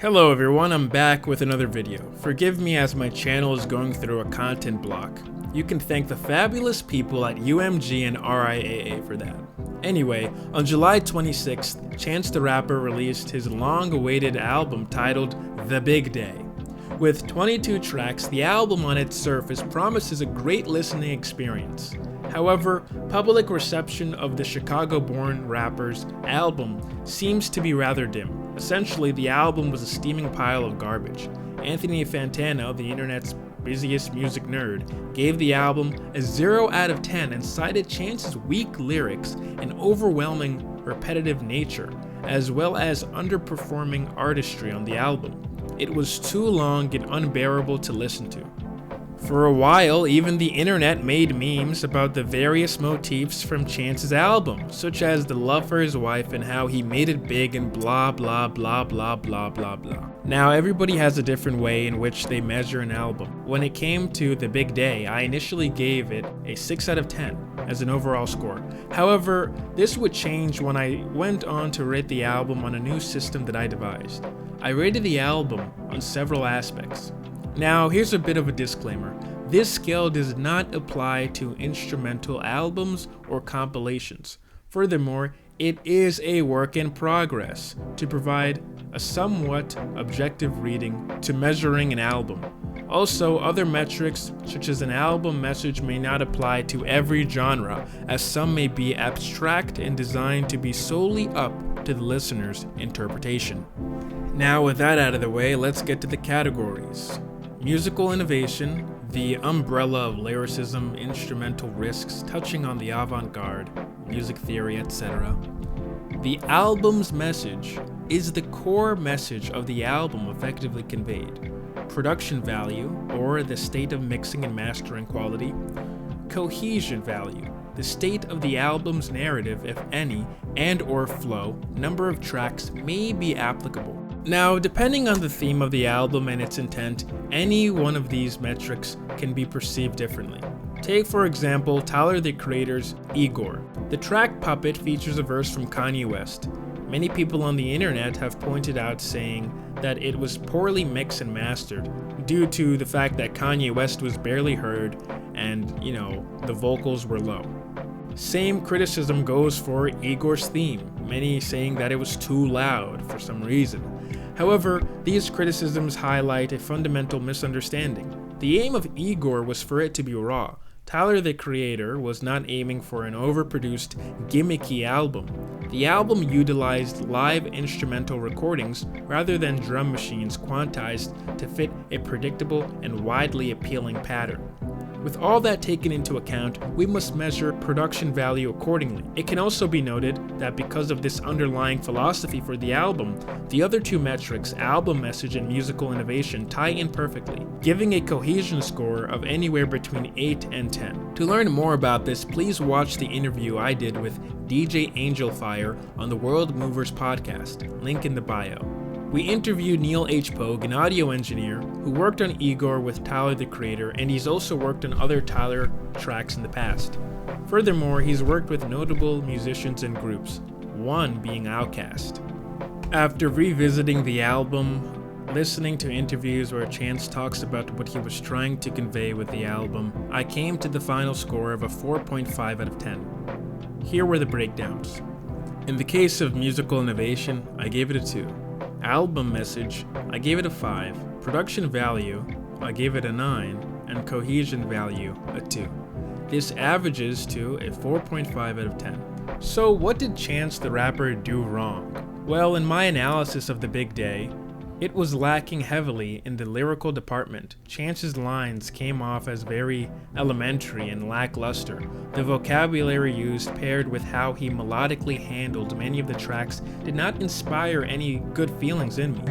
Hello everyone, I'm back with another video. Forgive me as my channel is going through a content block. You can thank the fabulous people at UMG and RIAA for that. Anyway, on July 26th, Chance the Rapper released his long-awaited album titled The Big Day. With 22 tracks, the album on its surface promises a great listening experience. However, public reception of the Chicago-born rapper's album seems to be rather dim. Essentially, the album was a steaming pile of garbage. Anthony Fantano, the internet's busiest music nerd, gave the album a 0 out of 10 and cited Chance's weak lyrics and overwhelming repetitive nature, as well as underperforming artistry on the album. It was too long and unbearable to listen to. For a while, even the internet made memes about the various motifs from Chance's album, such as the love for his wife and how he made it big and blah blah blah blah blah blah blah. Now, everybody has a different way in which they measure an album. When it came to The Big Day, I initially gave it a 6 out of 10 as an overall score. However, this would change when I went on to rate the album on a new system that I devised. I rated the album on several aspects. Now, here's a bit of a disclaimer. This scale does not apply to instrumental albums or compilations. Furthermore, it is a work in progress to provide a somewhat objective reading to measuring an album. Also, other metrics such as an album message may not apply to every genre, as some may be abstract and designed to be solely up to the listener's interpretation. Now, with that out of the way, let's get to the categories. Musical innovation, the umbrella of lyricism, instrumental risks, touching on the avant-garde, music theory, etc. The album's message is the core message of the album effectively conveyed. Production value, or the state of mixing and mastering quality. Cohesion value, the state of the album's narrative, if any, and/or flow, number of tracks may be applicable. Now, depending on the theme of the album and its intent, any one of these metrics can be perceived differently. Take, for example, Tyler the Creator's Igor. The track Puppet features a verse from Kanye West. Many people on the internet have pointed out saying that it was poorly mixed and mastered due to the fact that Kanye West was barely heard and, the vocals were low. Same criticism goes for Igor's theme, many saying that it was too loud for some reason. However, these criticisms highlight a fundamental misunderstanding. The aim of Igor was for it to be raw. Tyler the Creator was not aiming for an overproduced, gimmicky album. The album utilized live instrumental recordings rather than drum machines quantized to fit a predictable and widely appealing pattern. With all that taken into account, we must measure production value accordingly. It can also be noted that because of this underlying philosophy for the album, the other two metrics, album message and musical innovation, tie in perfectly, giving a cohesion score of anywhere between 8 and 10. To learn more about this, please watch the interview I did with DJ Angelfire on the World Movers podcast, link in the bio. We interviewed Neil H. Pogue, an audio engineer who worked on Igor with Tyler the Creator, and he's also worked on other Tyler tracks in the past. Furthermore, he's worked with notable musicians and groups, one being Outkast. After revisiting the album, listening to interviews where Chance talks about what he was trying to convey with the album, I came to the final score of a 4.5 out of 10. Here were the breakdowns. In the case of musical innovation, I gave it a 2. Album message, I gave it a 5. Production value, I gave it a 9. And cohesion value, a 2. This averages to a 4.5 out of 10. So what did Chance the Rapper do wrong? Well, in my analysis of The Big Day, it was lacking heavily in the lyrical department. Chance's lines came off as very elementary and lackluster. The vocabulary used paired with how he melodically handled many of the tracks did not inspire any good feelings in me.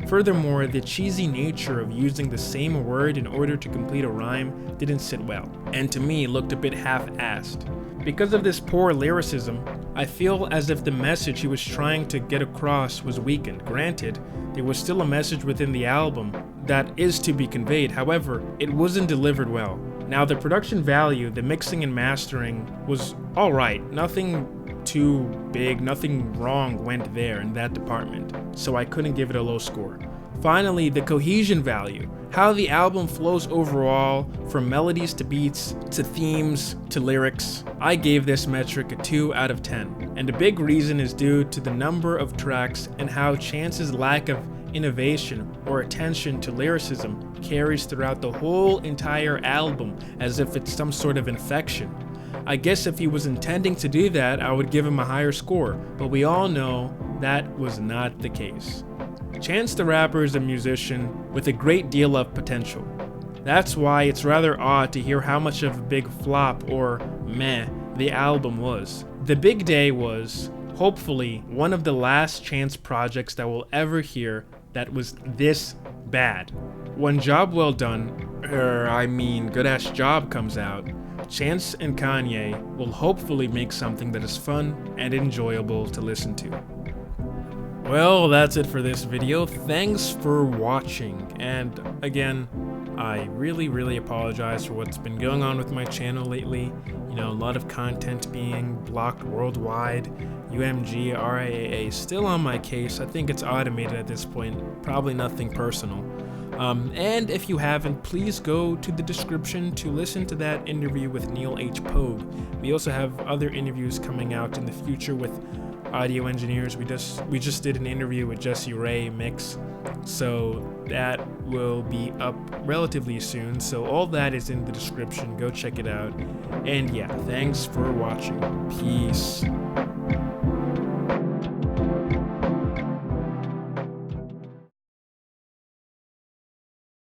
Furthermore, the cheesy nature of using the same word in order to complete a rhyme didn't sit well, and to me looked a bit half-assed. Because of this poor lyricism, I feel as if the message he was trying to get across was weakened. Granted, there was still a message within the album that is to be conveyed, however, it wasn't delivered well. Now, the production value, the mixing and mastering was alright, nothing too big, nothing wrong went there in that department, so I couldn't give it a low score. Finally, the cohesion value, how the album flows overall, from melodies to beats, to themes, to lyrics. I gave this metric a 2 out of 10, and a big reason is due to the number of tracks and how Chance's lack of innovation or attention to lyricism carries throughout the whole entire album as if it's some sort of infection. I guess if he was intending to do that, I would give him a higher score, but we all know that was not the case. Chance the Rapper is a musician with a great deal of potential. That's why it's rather odd to hear how much of a big flop or meh the album was. The Big Day was, hopefully, one of the last Chance projects that we'll ever hear that was this bad. When Job Well Done, Good Ass Job comes out, Chance and Kanye will hopefully make something that is fun and enjoyable to listen to. Well, that's it for this video. Thanks for watching, and again, I really apologize for what's been going on with my channel lately. You know, a lot of content being blocked worldwide. UMG, RIAA still on my case. I think it's automated at this point, probably nothing personal. And if you haven't, please go to the description to listen to that interview with Neil H. Pogue. We also have other interviews coming out in the future with audio engineers. We just did an interview with Jesse Ray Mix, so that will be up relatively soon. So all that is in the description. Go check it out. And yeah, thanks for watching. Peace.